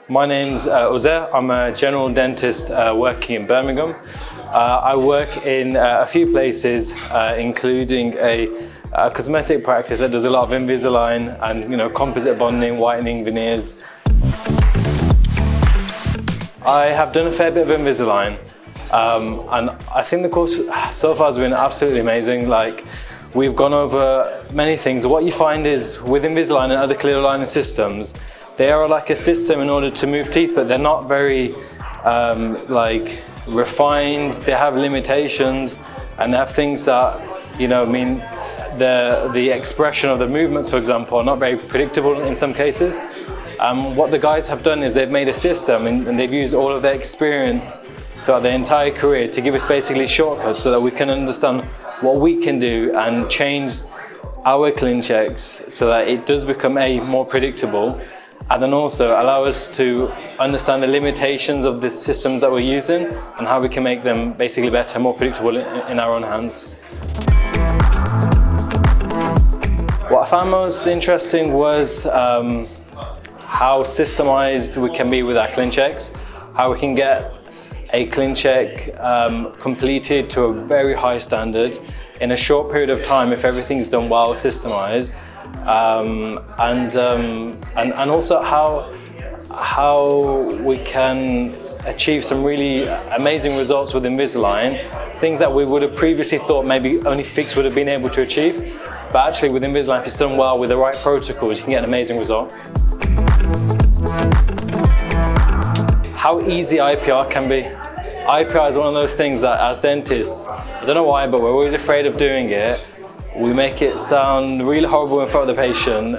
My name's Uzair. I'm a general dentist working in Birmingham. I work in a few places, including a cosmetic practice that does a lot of Invisalign and composite bonding, whitening, veneers. I have done a fair bit of Invisalign, and I think the course so far has been absolutely amazing. We've gone over many things. What you find is with Invisalign and other clear aligner systems, they are like a system in order to move teeth, but they're not very refined. They have limitations, and they have things that mean the expression of the movements, for example, are not very predictable in some cases. What the guys have done is they've made a system, and they've used all of their experience throughout their entire career to give us basically shortcuts so that we can understand what we can do and change our clean checks so that it does become more predictable, and then also allow us to understand the limitations of the systems that we're using and how we can make them basically better, more predictable in our own hands. What I found most interesting was how systemized we can be with our clean checks, how we can get a clean check completed to a very high standard in a short period of time if everything's done well, systemized, and also how we can achieve some really amazing results with Invisalign, things that we would have previously thought maybe only Fix would have been able to achieve, but actually with Invisalign, if it's done well with the right protocols, you can get an amazing result. How easy IPR can be. IPR is one of those things that as dentists, I don't know why, but we're always afraid of doing it. We make it sound really horrible in front of the patient,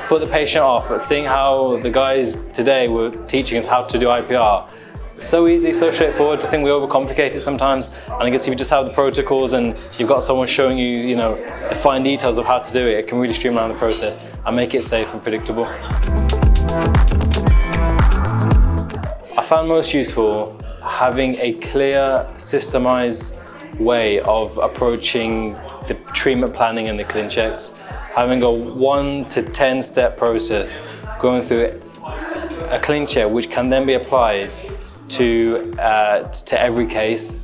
put the patient off, but seeing how the guys today were teaching us how to do IPR, so easy, so straightforward. I think we overcomplicate it sometimes, and I guess if you just have the protocols and you've got someone showing you, the fine details of how to do it, it can really streamline the process and make it safe and predictable. I found most useful having a clear, systemized way of approaching the treatment planning and the clean checks, having a 1 to 10 step process, going through a clean check which can then be applied to every case.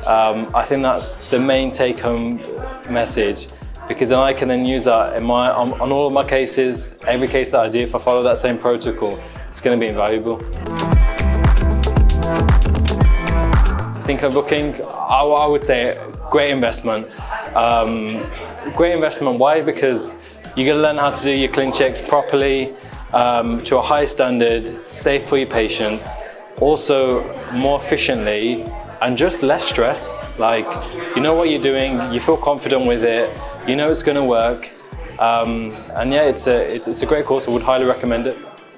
I think that's the main take-home message, because then I can then use that on all of my cases. Every case that I do, if I follow that same protocol, it's going to be invaluable. Thinking of booking, I would say great investment. Great investment, why? Because you're going to learn how to do your clean checks properly, to a high standard, safe for your patients, also more efficiently, and just less stress. You know what you're doing, you feel confident with it, you know it's going to work, and yeah, it's a great course. I would highly recommend it.